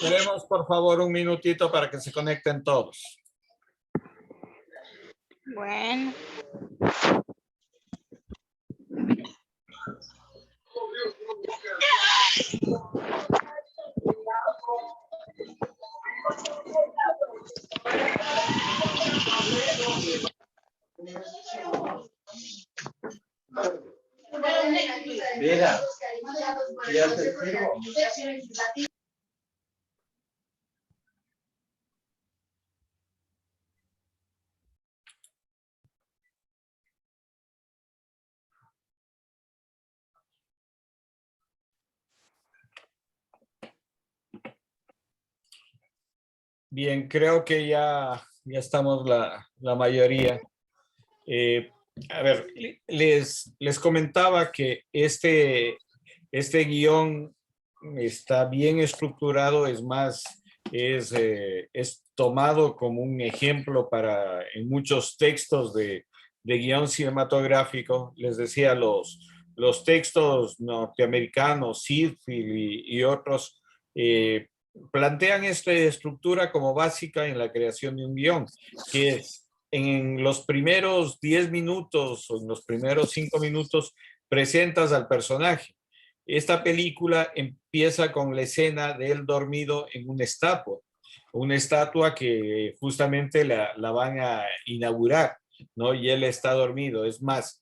Esperemos, por favor, un minutito para que se conecten todos. Bueno. Mira, ya te escribo. Bien, creo que ya estamos la mayoría. A ver, les comentaba que este guión está bien estructurado, es más, es tomado como un ejemplo en muchos textos de guión cinematográfico. Les decía, los textos norteamericanos, Seinfeld y otros, plantean esta estructura como básica en la creación de un guión, que es en los primeros 10 minutos o en los primeros 5 minutos presentas al personaje. Esta película empieza con la escena de él dormido en una estatua que justamente la van a inaugurar, ¿no? Y él está dormido. Es más,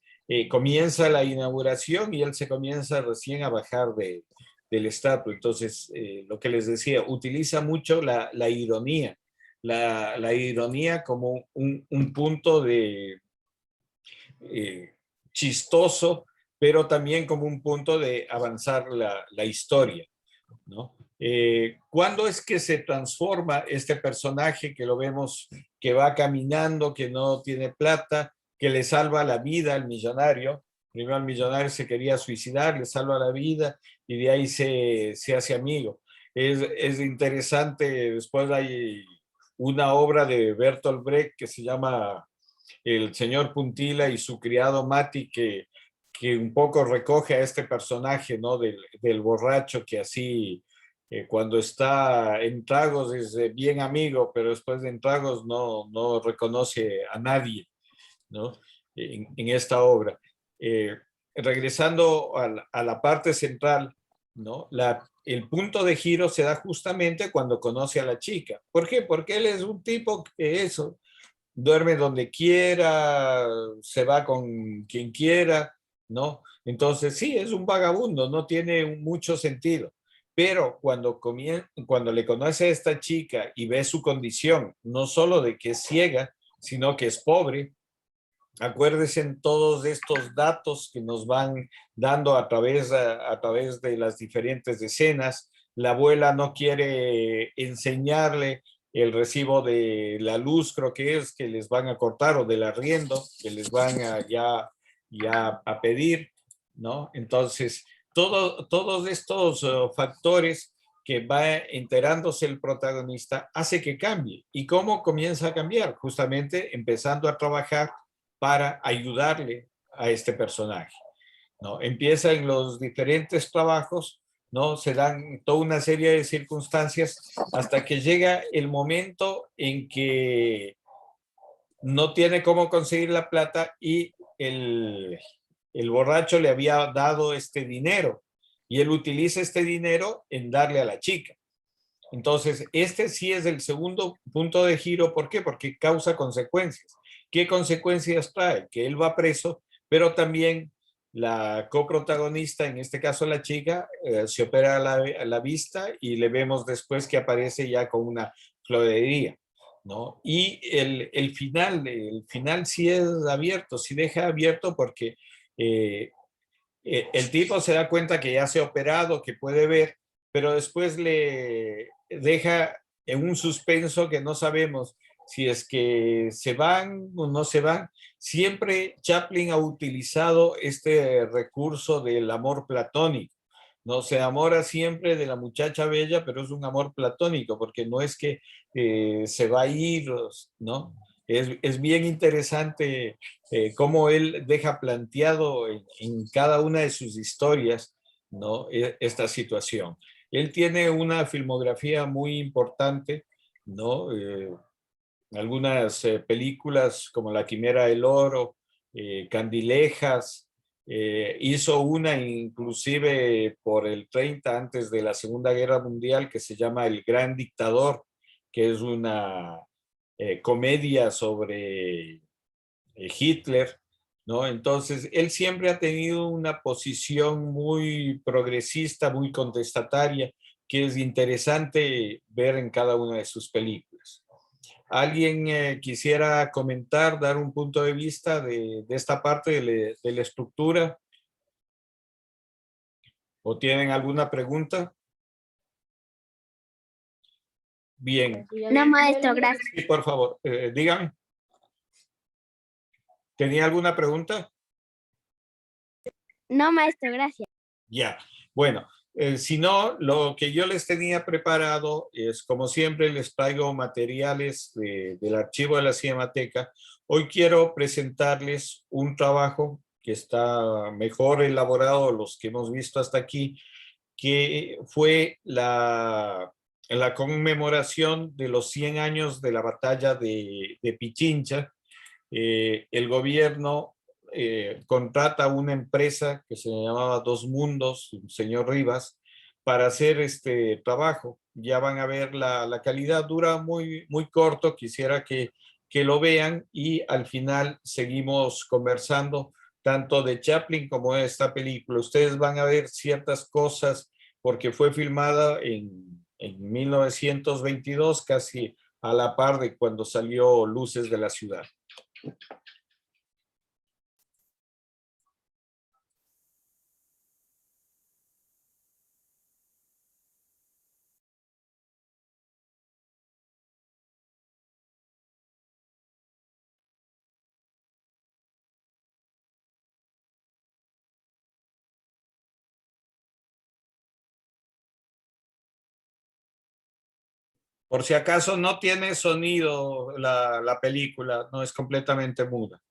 comienza la inauguración y él se comienza recién a bajar del estatua. Entonces, lo que les decía, utiliza mucho la ironía. La ironía como un punto de chistoso, pero también como un punto de avanzar la historia, ¿no? ¿Cuándo es que se transforma este personaje que lo vemos que va caminando, que no tiene plata, que le salva la vida al millonario? Primero el millonario se quería suicidar, le salva la vida y de ahí se hace amigo. Es interesante, después hay una obra de Bertolt Brecht que se llama El señor Puntila y su criado Mati, que un poco recoge a este personaje, ¿no? Del borracho que así, cuando está en tragos es bien amigo, pero después de en tragos no reconoce a nadie, ¿no? En esta obra. Regresando a la parte central, ¿no? El punto de giro se da justamente cuando conoce a la chica. ¿Por qué? Porque él es un tipo que eso, duerme donde quiera, se va con quien quiera, ¿no? Entonces, sí, es un vagabundo, no tiene mucho sentido. Pero cuando le conoce a esta chica y ve su condición, no solo de que es ciega, sino que es pobre, acuérdense en todos estos datos que nos van dando a través de las diferentes escenas. La abuela no quiere enseñarle el recibo de la luz, creo que es, que les van a cortar, o del arriendo, que les van a ya a pedir, ¿no? Entonces, todos estos factores que va enterándose el protagonista hace que cambie. ¿Y cómo comienza a cambiar? Justamente empezando a trabajar para ayudarle a este personaje, ¿no? Empieza en los diferentes trabajos, ¿no? Se dan toda una serie de circunstancias hasta que llega el momento en que no tiene cómo conseguir la plata y el borracho le había dado este dinero y él utiliza este dinero en darle a la chica. Entonces, este sí es el segundo punto de giro. ¿Por qué? Porque causa consecuencias. ¿Qué consecuencias trae? Que él va preso, pero también la coprotagonista, en este caso la chica, se opera la vista y le vemos después que aparece ya con una florería, ¿no? Y el final sí es abierto, sí deja abierto porque el tipo se da cuenta que ya se ha operado, que puede ver, pero después le deja en un suspenso que no sabemos si es que se van o no se van. Siempre Chaplin ha utilizado este recurso del amor platónico, no se enamora siempre de la muchacha bella, pero es un amor platónico, porque no es que se va a ir, ¿no? Es bien interesante cómo él deja planteado en cada una de sus historias, ¿no? Esta situación. Él tiene una filmografía muy importante, ¿no? Algunas películas como La Quimera del Oro, Candilejas, hizo una inclusive por el 30 antes de la Segunda Guerra Mundial que se llama El Gran Dictador, que es una comedia sobre Hitler, ¿no? Entonces, él siempre ha tenido una posición muy progresista, muy contestataria, que es interesante ver en cada una de sus películas. ¿Alguien quisiera comentar, dar un punto de vista de esta parte de la estructura? ¿O tienen alguna pregunta? Bien. No, maestro, gracias. Sí, por favor, dígame. ¿Tenía alguna pregunta? No, maestro, gracias. Ya. Bueno, si no, lo que yo les tenía preparado es, como siempre, les traigo materiales del archivo de la Cinemateca. Hoy quiero presentarles un trabajo que está mejor elaborado, los que hemos visto hasta aquí, que fue la conmemoración de los 100 años de la batalla de Pichincha. El gobierno contrata una empresa que se llamaba Dos Mundos, un señor Rivas, para hacer este trabajo. Ya van a ver la calidad, dura muy corto, quisiera que lo vean y al final seguimos conversando tanto de Chaplin como de esta película. Ustedes van a ver ciertas cosas porque fue filmada en 1922, casi a la par de cuando salió Luces de la Ciudad. Por si acaso no tiene sonido la película, no es completamente muda.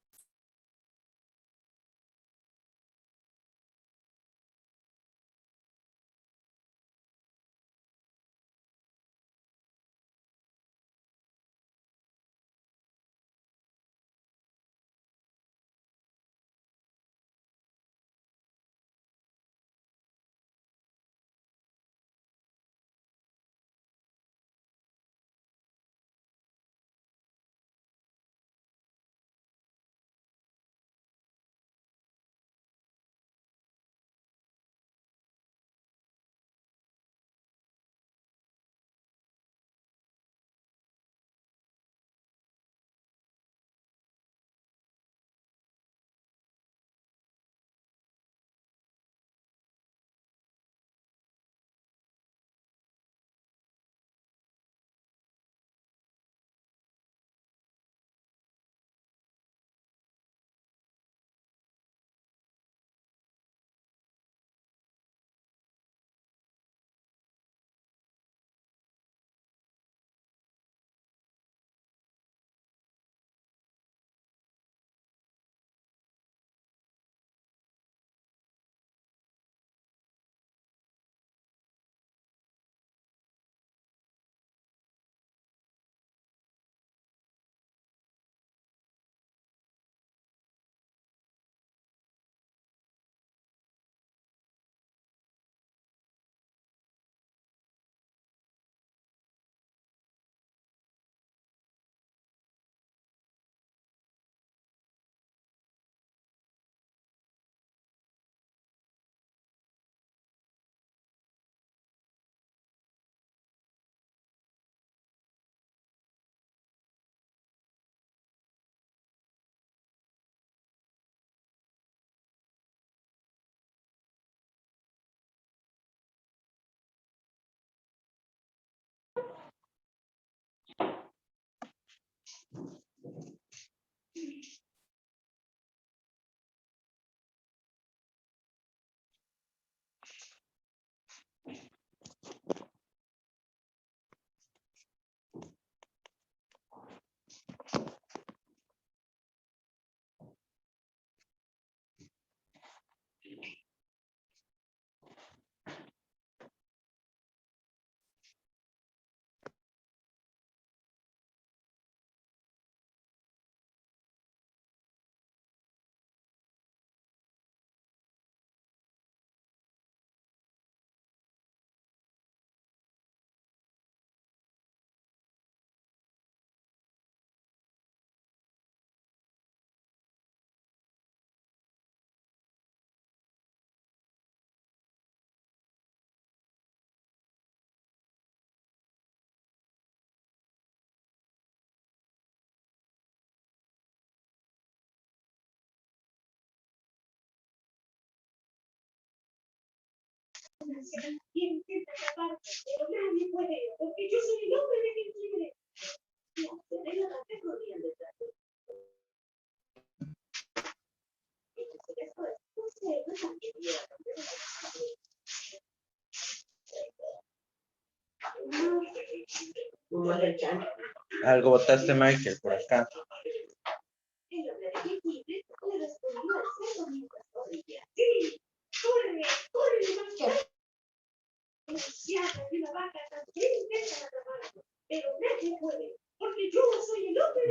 Algo botaste, Michael, por acá.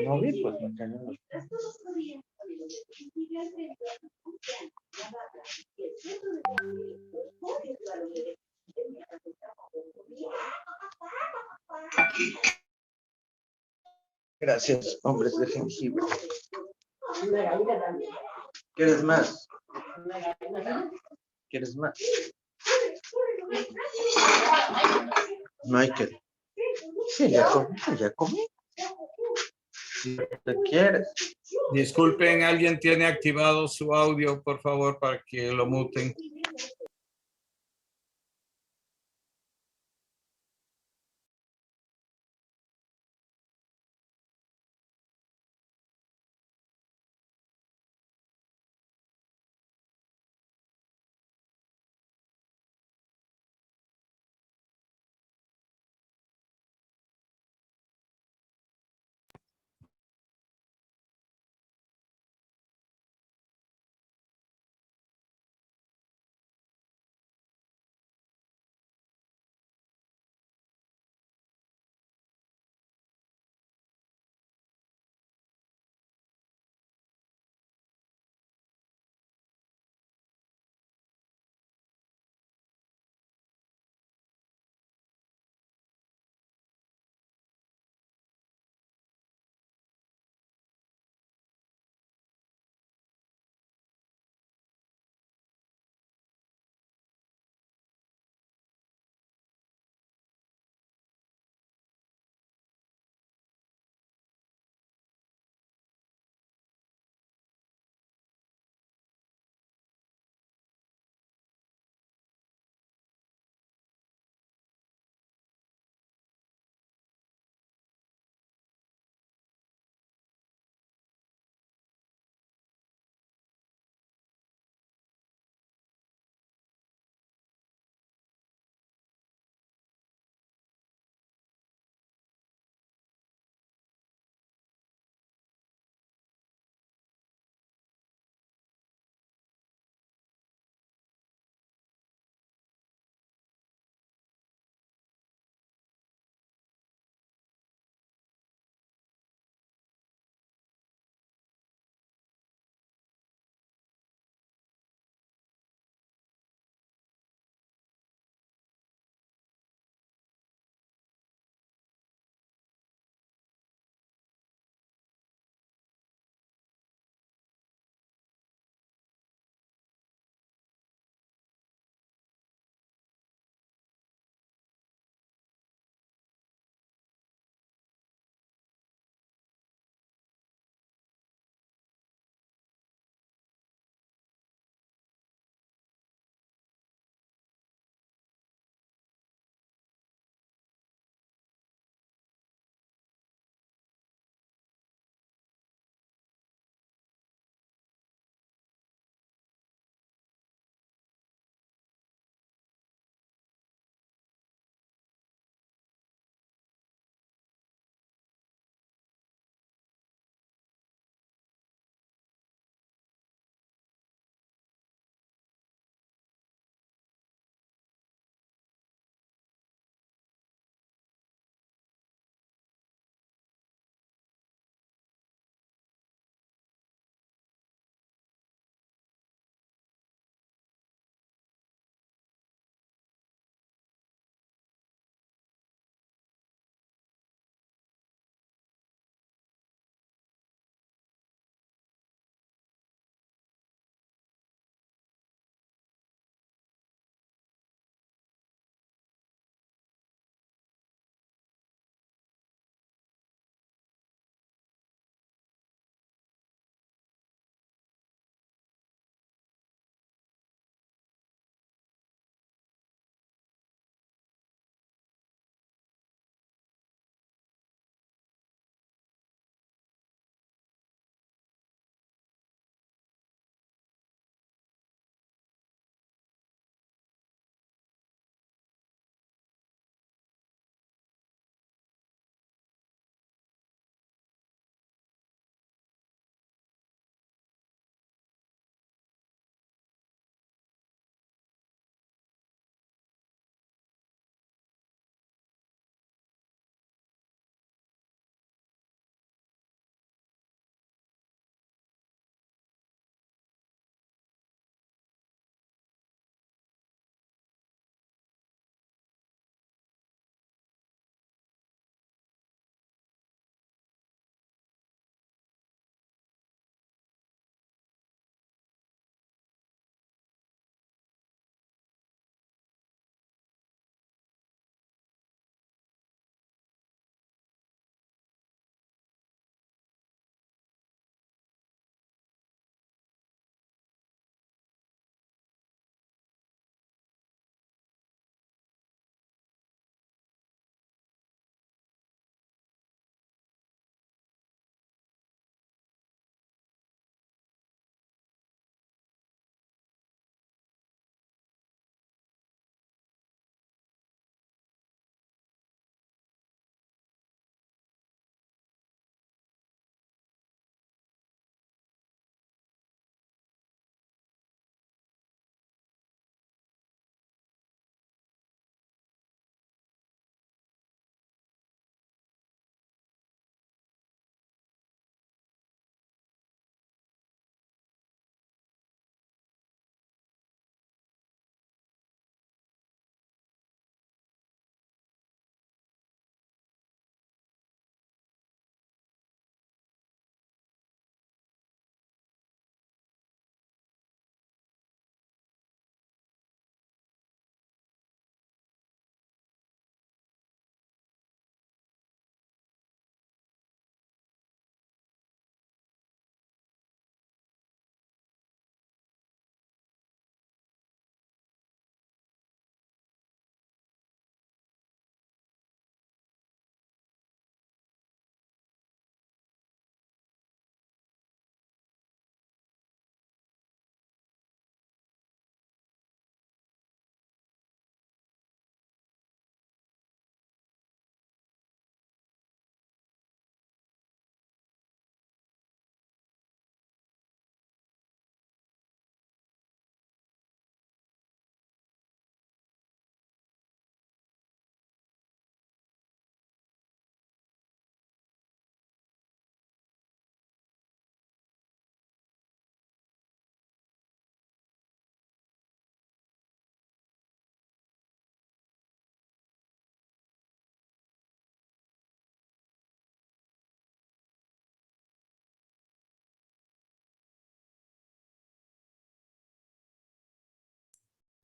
No vi, pues me cayó. Gracias, hombres de jengibre. ¿Quieres más? ¿Quieres más? Michael. Sí, ya comí. Si te quieres. Disculpen, ¿alguien tiene activado su audio, por favor, para que lo muten?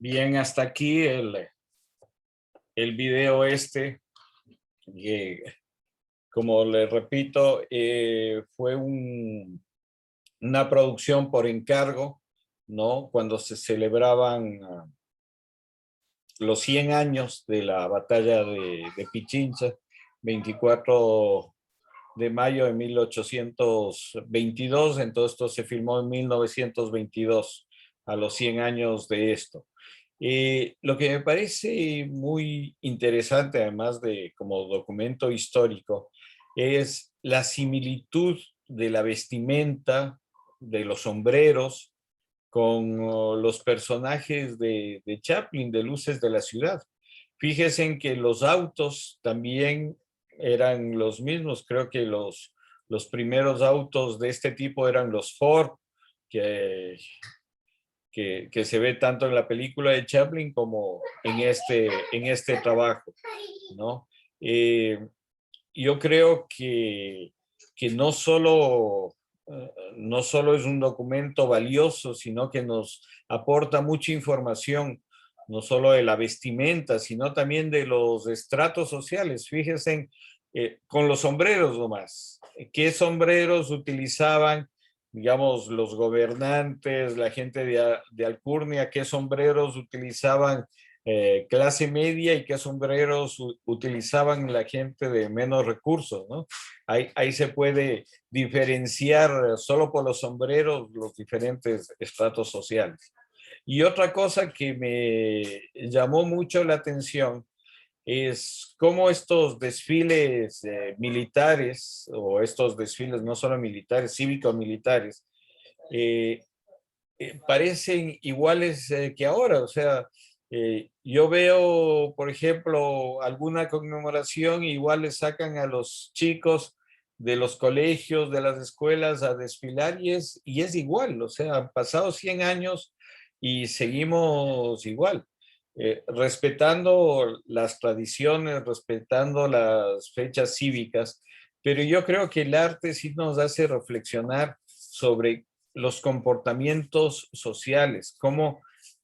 Bien, hasta aquí el video este. Como le repito, fue una producción por encargo, ¿no? Cuando se celebraban los 100 años de la batalla de Pichincha, 24 de mayo de 1822, entonces esto se filmó en 1922, a los 100 años de esto. Lo que me parece muy interesante, además de como documento histórico, es la similitud de la vestimenta, de los sombreros, con los personajes de Chaplin, de Luces de la Ciudad. Fíjense en que los autos también eran los mismos. Creo que los primeros autos de este tipo eran los Ford, que, que se ve tanto en la película de Chaplin como en este trabajo, ¿no? Eh, yo creo que no solo es un documento valioso, sino que nos aporta mucha información, no solo de la vestimenta, sino también de los estratos sociales. Fíjense con los sombreros nomás. ¿Qué sombreros utilizaban, digamos, los gobernantes, la gente de Alcurnia? ¿Qué sombreros utilizaban clase media y qué sombreros utilizaban la gente de menos recursos, ¿no? Ahí se puede diferenciar solo por los sombreros los diferentes estratos sociales. Y otra cosa que me llamó mucho la atención es cómo estos desfiles militares, o estos desfiles no solo militares, cívico-militares, eh, parecen iguales que ahora. O sea, yo veo, por ejemplo, alguna conmemoración, igual le sacan a los chicos de los colegios, de las escuelas a desfilar y es igual. O sea, han pasado 100 años y seguimos igual. Respetando las tradiciones, respetando las fechas cívicas, pero yo creo que el arte sí nos hace reflexionar sobre los comportamientos sociales, como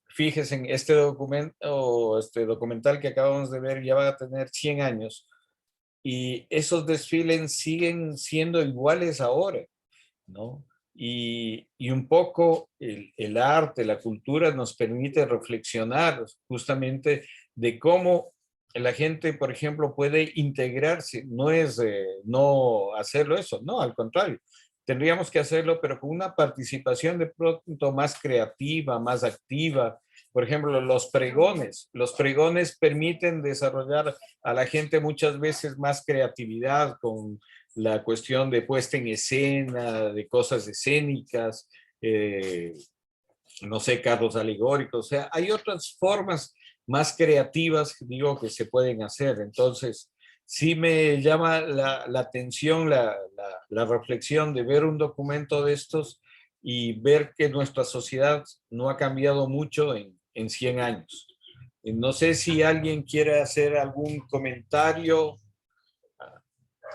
fíjese en este documento, este documental que acabamos de ver ya va a tener 100 años y esos desfiles siguen siendo iguales ahora, ¿no? Y un poco el arte, la cultura nos permite reflexionar justamente de cómo la gente, por ejemplo, puede integrarse. No es no hacerlo eso, no, al contrario. Tendríamos que hacerlo, pero con una participación de pronto más creativa, más activa. Por ejemplo, los pregones. Los pregones permiten desarrollar a la gente muchas veces más creatividad con la cuestión de puesta en escena, de cosas escénicas, no sé, carros alegóricos. O sea, hay otras formas más creativas, digo, que se pueden hacer. Entonces, sí me llama la atención la reflexión de ver un documento de estos y ver que nuestra sociedad no ha cambiado mucho en 100 años. No sé si alguien quiere hacer algún comentario,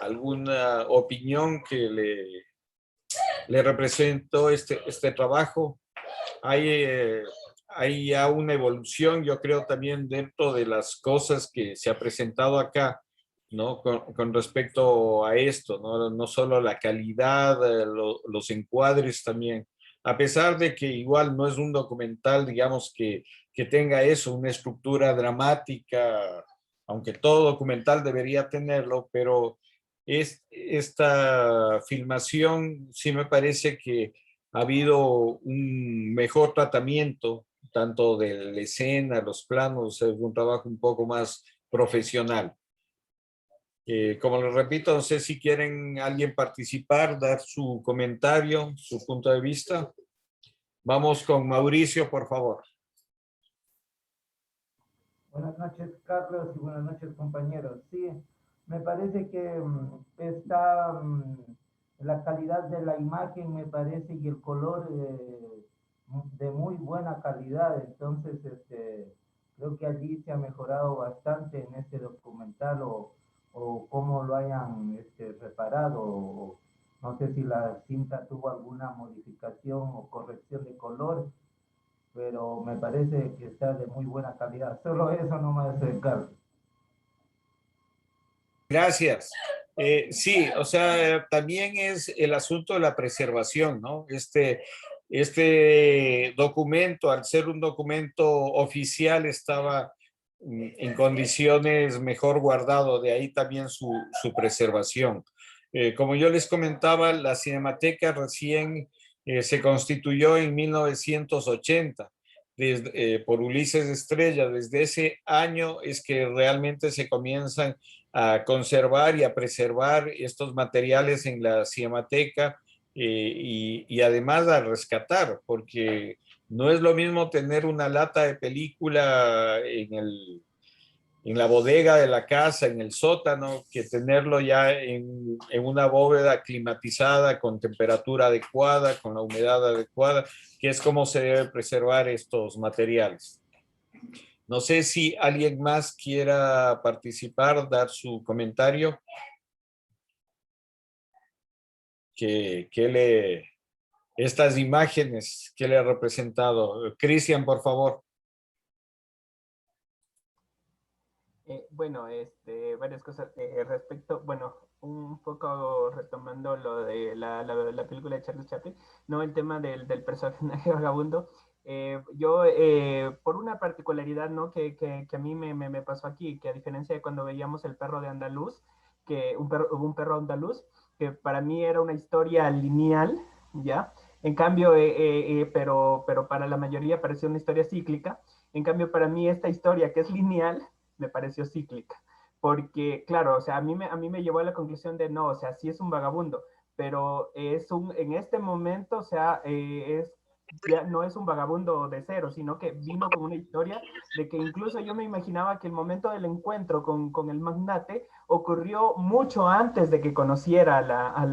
alguna opinión que le representó este trabajo. Hay, hay ya una evolución, yo creo, también dentro de las cosas que se ha presentado acá, ¿no? Con respecto a esto, ¿no? No solo la calidad, los encuadres también. A pesar de que igual no es un documental, digamos, que tenga eso, una estructura dramática, aunque todo documental debería tenerlo, pero esta filmación sí me parece que ha habido un mejor tratamiento, tanto de la escena, los planos, es un trabajo un poco más profesional. Como les repito, no sé si quieren alguien participar, dar su comentario, su punto de vista. Vamos con Mauricio, por favor. Buenas noches, Carlos, y buenas noches, compañeros. Sí, me parece que está la calidad de la imagen, me parece, y el color de muy buena calidad. Entonces, creo que allí se ha mejorado bastante en este documental o cómo lo hayan reparado. No sé si la cinta tuvo alguna modificación o corrección de color, pero me parece que está de muy buena calidad. Solo eso nomás, Carlos. Gracias. Sí, o sea, también es el asunto de la preservación, ¿no? Este documento, al ser un documento oficial, estaba en condiciones mejor guardado, de ahí también su preservación. Como yo les comentaba, la Cinemateca recién se constituyó en 1980 por Ulises Estrella. Desde ese año es que realmente se comienzan a conservar y a preservar estos materiales en la Cinemateca, y además a rescatar, porque no es lo mismo tener una lata de película en la bodega de la casa, en el sótano, que tenerlo ya en una bóveda climatizada, con temperatura adecuada, con la humedad adecuada, que es como se debe preservar estos materiales. No sé si alguien más quiera participar, dar su comentario. Que estas imágenes que le ha representado. Cristian, por favor. Bueno, varias cosas respecto, bueno, un poco retomando lo de la película de Charles Chaplin, no el tema del personaje vagabundo. Yo, por una particularidad, ¿no? Que a mí me pasó aquí, que a diferencia de cuando veíamos El perro de Andaluz, que hubo un perro andaluz, que para mí era una historia lineal, ¿ya? En cambio, pero para la mayoría parecía una historia cíclica. En cambio, para mí esta historia que es lineal, me pareció cíclica. Porque, claro, o sea, a mí me llevó a la conclusión de no, o sea, sí es un vagabundo, pero en este momento, o sea, ya no es un vagabundo de cero, sino que vino con una historia de que incluso yo me imaginaba que el momento del encuentro con el magnate ocurrió mucho antes de que conociera a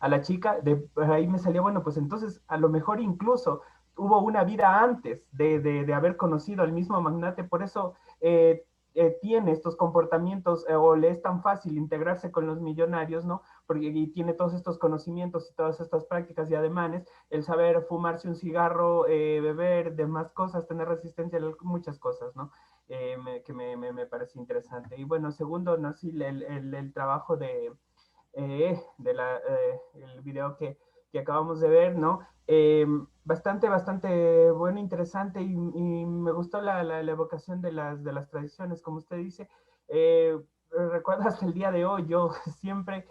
la chica. Ahí me salió, bueno, pues entonces a lo mejor incluso hubo una vida antes de haber conocido al mismo magnate, por eso tiene estos comportamientos o le es tan fácil integrarse con los millonarios, ¿no? Porque y tiene todos estos conocimientos y todas estas prácticas y ademanes, el saber fumarse un cigarro, beber, demás cosas, tener resistencia a muchas cosas, ¿no? Que me parece interesante. Y bueno, segundo, no sé, el trabajo el video que acabamos de ver, ¿no? Bastante bueno, interesante y me gustó la evocación de las tradiciones, como usted dice. Recuerdo hasta el día de hoy, yo siempre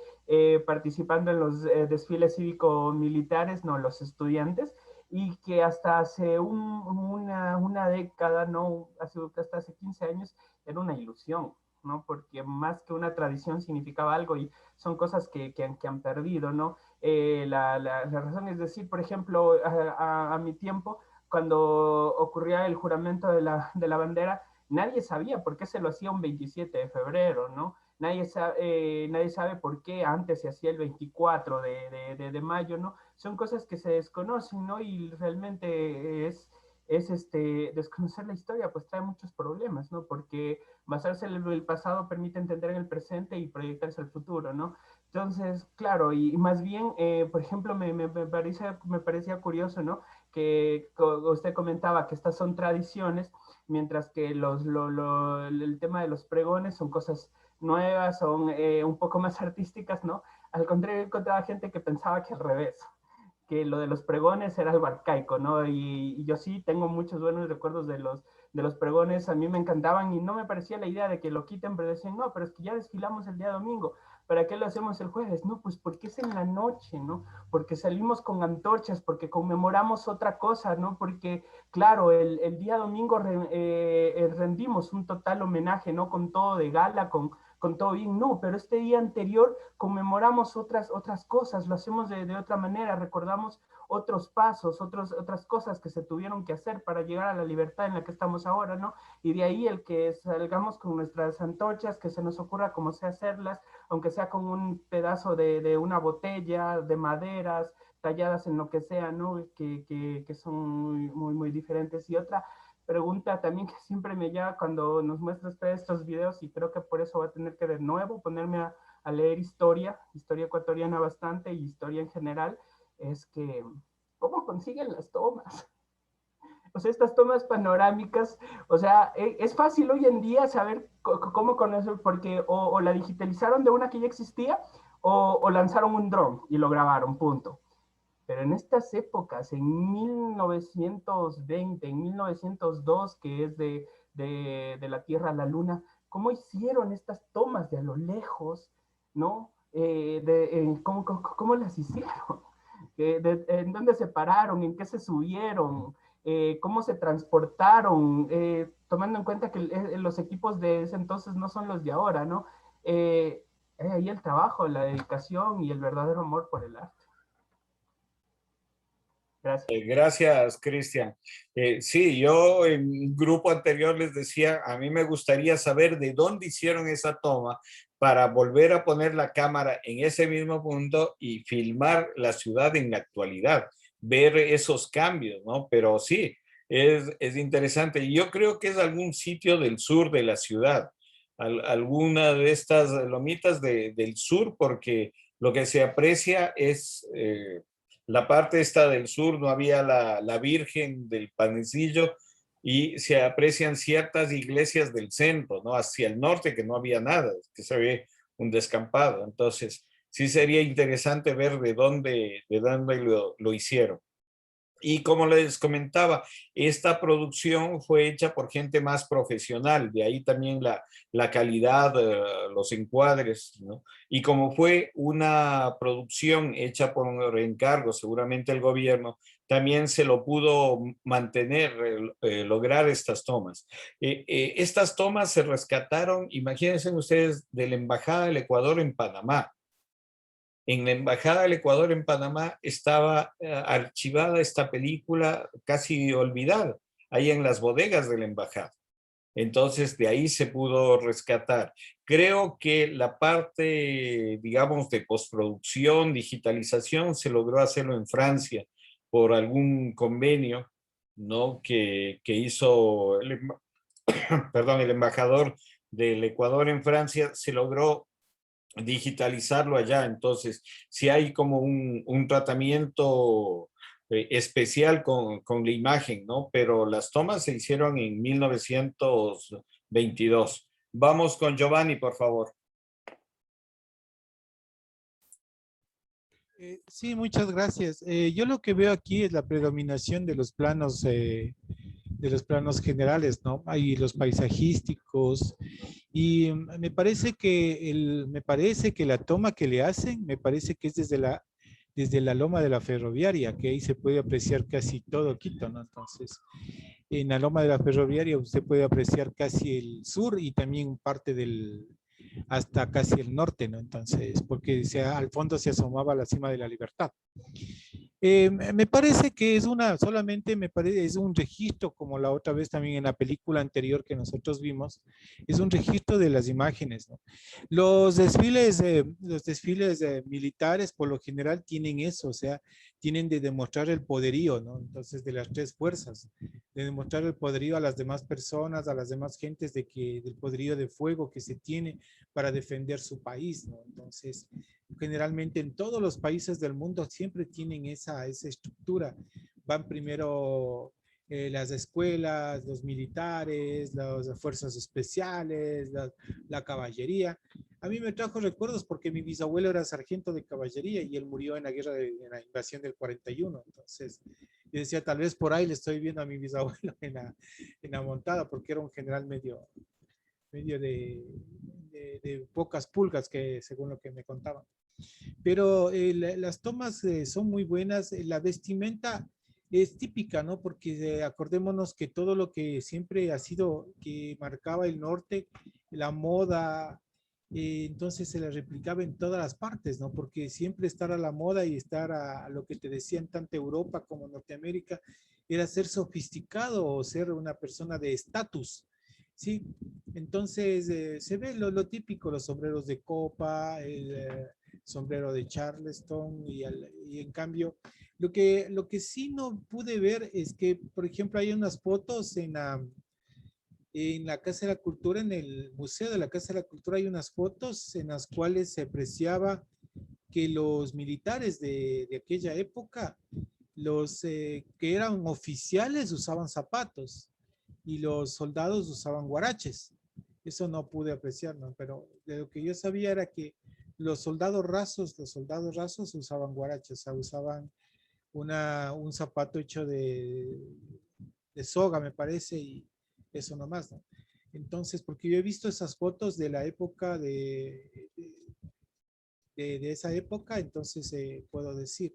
participando en los desfiles cívico-militares, no, los estudiantes, y que hasta hace una década, no, hasta hace 15 años, era una ilusión, ¿no? Porque más que una tradición significaba algo y son cosas que han perdido, ¿no? La razón es decir, por ejemplo, a mi tiempo, cuando ocurría el juramento de la bandera, nadie sabía por qué se lo hacía un 27 de febrero, ¿no? Nadie sabe por qué antes se hacía el 24 de mayo, ¿no? Son cosas que se desconocen, ¿no? Y realmente desconocer la historia, pues trae muchos problemas, ¿no? Porque basarse en el pasado permite entender en el presente y proyectarse al futuro, ¿no? Entonces, claro, y más bien, por ejemplo, me parecía curioso, ¿no? Que usted comentaba que estas son tradiciones, mientras que el tema de los pregones son cosas nuevas, son un poco más artísticas, ¿no? Al contrario, encontraba gente que pensaba que al revés, que lo de los pregones era algo arcaico, ¿no? Y yo sí tengo muchos buenos recuerdos de los pregones, a mí me encantaban y no me parecía la idea de que lo quiten, pero decían, no, pero es que ya desfilamos el día domingo, ¿para qué lo hacemos el jueves? No, pues porque es en la noche, ¿no? Porque salimos con antorchas, porque conmemoramos otra cosa, ¿no? Porque, claro, el día domingo rendimos un total homenaje, ¿no? Con todo de gala, con todo bien, no, pero este día anterior conmemoramos otras cosas, lo hacemos de otra manera, recordamos otros pasos, otras cosas que se tuvieron que hacer para llegar a la libertad en la que estamos ahora, ¿no? Y de ahí el que salgamos con nuestras antorchas, que se nos ocurra cómo sé hacerlas, aunque sea con un pedazo de una botella, de maderas, talladas en lo que sea, ¿no? Que son muy diferentes. Y otra pregunta también que siempre me lleva cuando nos muestras estos videos, y creo que por eso voy a tener que de nuevo ponerme a leer historia ecuatoriana bastante y historia en general, es que, ¿cómo consiguen las tomas? O sea, estas tomas panorámicas, o sea, es fácil hoy en día saber cómo conocer, porque o la digitalizaron de una que ya existía, o lanzaron un dron y lo grabaron, punto. Pero en estas épocas, en 1920, en 1902, que es de la Tierra a la Luna, ¿cómo hicieron estas tomas de a lo lejos, ¿no? ¿Cómo las hicieron? ¿En dónde se pararon? ¿En qué se subieron? ¿Cómo se transportaron? Tomando en cuenta que los equipos de ese entonces no son los de ahora, ¿no? Ahí el trabajo, la dedicación y el verdadero amor por el arte. Gracias. Gracias, Cristian. Sí, yo en un grupo anterior les decía, a mí me gustaría saber de dónde hicieron esa toma para volver a poner la cámara en ese mismo punto y filmar la ciudad en la actualidad, ver esos cambios, ¿no? Pero sí, es interesante. Yo creo que es algún sitio del sur de la ciudad, alguna de estas lomitas del sur, porque lo que se aprecia es... la parte esta del sur no había la Virgen del Panecillo y se aprecian ciertas iglesias del centro, ¿no? Hacia el norte que no había nada, que se ve un descampado. Entonces, sí sería interesante ver de dónde lo hicieron. Y como les comentaba, esta producción fue hecha por gente más profesional, de ahí también la calidad, los encuadres, ¿no? Y como fue una producción hecha por encargo, seguramente el gobierno, también se lo pudo mantener, lograr estas tomas. Estas tomas se rescataron, imagínense ustedes, de la Embajada del Ecuador en Panamá. En la Embajada del Ecuador en Panamá estaba archivada esta película, casi olvidada, ahí en las bodegas de la Embajada. Entonces, de ahí se pudo rescatar. Creo que la parte, digamos, de postproducción, digitalización, se logró hacerlo en Francia por algún convenio, ¿no? Que hizo perdón, el embajador del Ecuador en Francia, se logró digitalizarlo allá. Entonces, si hay como un tratamiento especial con la imagen, ¿no? Pero las tomas se hicieron en 1922. Vamos con Giovanni, por favor. Sí, muchas gracias. Yo lo que veo aquí es la predominación de los planos generales, ¿no? Hay los paisajísticos y me parece que la toma que le hacen, me parece que es desde la loma de la ferroviaria, que ahí se puede apreciar casi todo Quito, ¿no? Entonces, en la loma de la ferroviaria usted puede apreciar casi el sur y también parte hasta casi el norte, ¿no? Entonces, porque al fondo se asomaba la cima de la Libertad. Me parece que solamente me parece, es un registro, como la otra vez también en la película anterior que nosotros vimos, es un registro de las imágenes, ¿no? Los desfiles militares por lo general tienen eso, o sea, tienen de demostrar el poderío, ¿no? Entonces, de las tres fuerzas, de demostrar el poderío a las demás personas, a las demás gentes, del poderío de fuego que se tiene para defender su país, ¿no? Entonces, generalmente en todos los países del mundo siempre tienen esa estructura. Van primero las escuelas, los militares, las fuerzas especiales, la caballería. A mí me trajo recuerdos porque mi bisabuelo era sargento de caballería y él murió en la invasión del 41. Entonces, yo decía, tal vez por ahí le estoy viendo a mi bisabuelo en la montada, porque era un general medio de pocas pulgas, que según lo que me contaban. Pero las tomas son muy buenas. La vestimenta es típica, ¿no? Porque acordémonos que todo lo que siempre ha sido, que marcaba el norte, la moda, entonces se la replicaba en todas las partes, ¿no? Porque siempre estar a la moda y estar a lo que te decían tanto Europa como Norteamérica era ser sofisticado o ser una persona de estatus. Sí, entonces se ve lo típico, los sombreros de copa, el sombrero de Charleston y en cambio, lo que sí no pude ver es que, por ejemplo, hay unas fotos en la Casa de la Cultura, en el Museo de la Casa de la Cultura, hay unas fotos en las cuales se apreciaba que los militares de aquella época los que eran oficiales usaban zapatos y los soldados usaban guaraches. Eso no pude apreciar, ¿no? Pero de lo que yo sabía era que los soldados rasos usaban guaraches, o sea, usaban un zapato hecho de soga, me parece, y eso nomás, ¿no? Entonces, porque yo he visto esas fotos de la época de esa época, entonces puedo decir.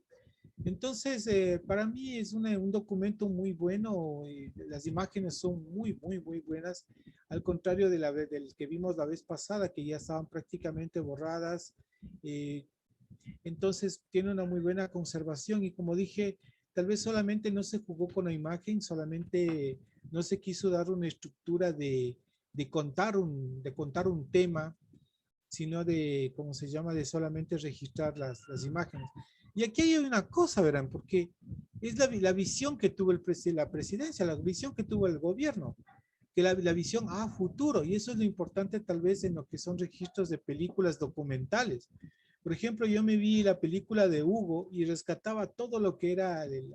Entonces, para mí es un documento muy bueno, y las imágenes son muy, muy, muy buenas, al contrario del que vimos la vez pasada, que ya estaban prácticamente borradas. Entonces, tiene una muy buena conservación y como dije, tal vez solamente no se jugó con la imagen, solamente no se quiso dar una estructura de contar un tema, sino de, ¿cómo se llama?, de solamente registrar las imágenes. Y aquí hay una cosa, verán, porque es la visión que tuvo la presidencia, la visión que tuvo el gobierno, que la visión a futuro, y eso es lo importante tal vez en lo que son registros de películas documentales. Por ejemplo, yo me vi la película de Hugo y rescataba todo lo que era de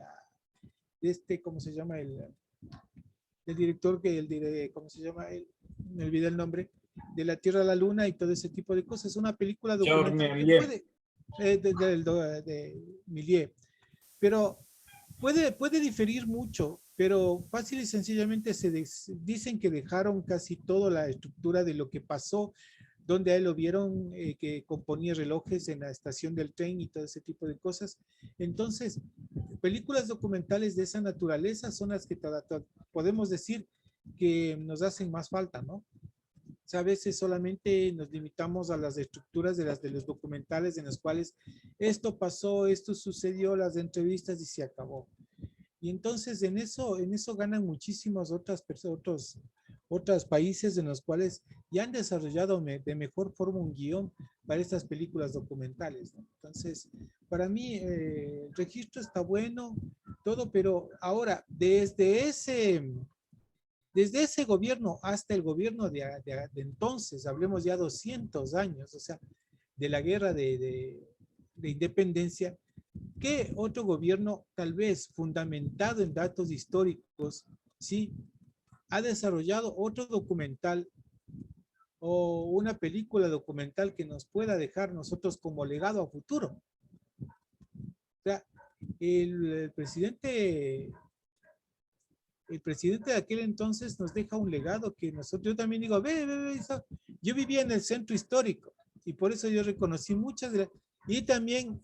¿cómo se llama? El director ¿cómo se llama? Me olvidé el nombre, de La Tierra a la Luna y todo ese tipo de cosas. Es una película documental que puede, de Méliès, pero puede diferir mucho, pero fácil y sencillamente dicen que dejaron casi toda la estructura de lo que pasó, donde a él lo vieron que componía relojes en la estación del tren y todo ese tipo de cosas. Entonces, películas documentales de esa naturaleza son las que podemos decir que nos hacen más falta, ¿no? O sea, a veces solamente nos limitamos a las estructuras de los documentales en los cuales esto pasó, esto sucedió, las entrevistas y se acabó. Y entonces en eso ganan muchísimos otros países en los cuales ya han desarrollado de mejor forma un guión para estas películas documentales, ¿no? Entonces, para mí el registro está bueno, todo, pero ahora, desde ese gobierno hasta el gobierno de entonces, hablemos ya 200 años, o sea, de la guerra de independencia, ¿qué otro gobierno, tal vez fundamentado en datos históricos, sí, ha desarrollado otro documental o una película documental que nos pueda dejar nosotros como legado a futuro? O sea, el presidente de aquel entonces nos deja un legado que nosotros, yo también digo, yo vivía en el centro histórico y por eso yo reconocí muchas de las, y también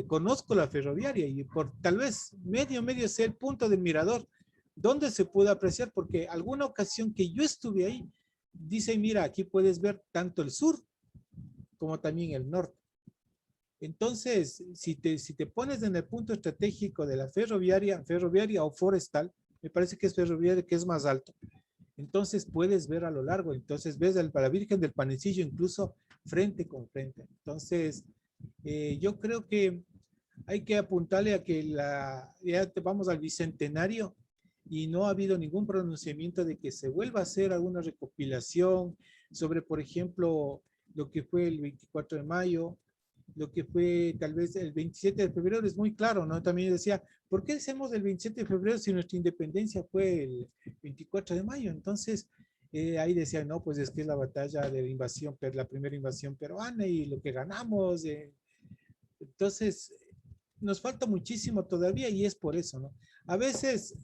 conozco la ferroviaria y por tal vez medio sea el punto del mirador donde se puede apreciar, porque alguna ocasión que yo estuve ahí, dice, mira, aquí puedes ver tanto el sur como también el norte. Entonces, si te pones en el punto estratégico de la ferroviaria o forestal, me parece que es ferroviaria, que es más alto. Entonces puedes ver a lo largo, entonces ves a la Virgen del Panecillo incluso frente con frente. Entonces, yo creo que hay que apuntarle a que ya vamos al bicentenario y no ha habido ningún pronunciamiento de que se vuelva a hacer alguna recopilación sobre, por ejemplo, lo que fue el 24 de mayo, lo que fue tal vez el 27 de febrero, es muy claro, ¿no? También decía, ¿por qué hacemos el 27 de febrero si nuestra independencia fue el 24 de mayo? Entonces, ahí decía, no, pues es que es la batalla de la invasión, la primera invasión peruana y lo que ganamos. Entonces, nos falta muchísimo todavía y es por eso, ¿no? A veces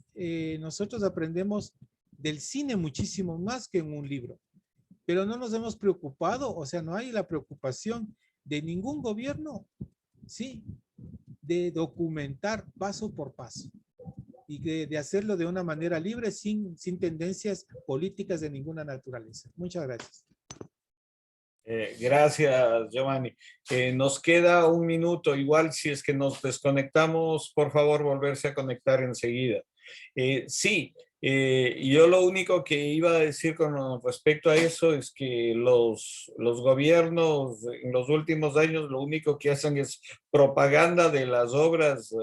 nosotros aprendemos del cine muchísimo más que en un libro, pero no nos hemos preocupado, o sea, no hay la preocupación de ningún gobierno, sí, de documentar paso por paso y de hacerlo de una manera libre, sin tendencias políticas de ninguna naturaleza. Muchas gracias. Gracias, Giovanni. Nos queda un minuto. Igual, si es que nos desconectamos, por favor, volverse a conectar enseguida. Sí, yo lo único que iba a decir con respecto a eso es que los gobiernos en los últimos años lo único que hacen es propaganda de las obras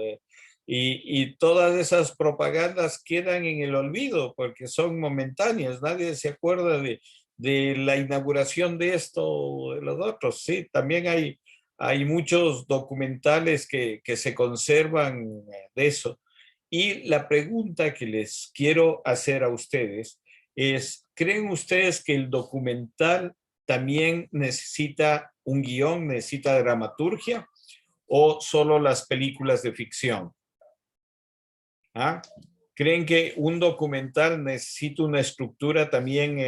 y todas esas propagandas quedan en el olvido porque son momentáneas. Nadie se acuerda de la inauguración de esto o de los otros. Sí, también Hay muchos documentales que se conservan de eso. Y la pregunta que les quiero hacer a ustedes es, ¿creen ustedes que el documental también necesita un guión, necesita dramaturgia o solo las películas de ficción? ¿Ah? ¿Creen que un documental necesita una estructura también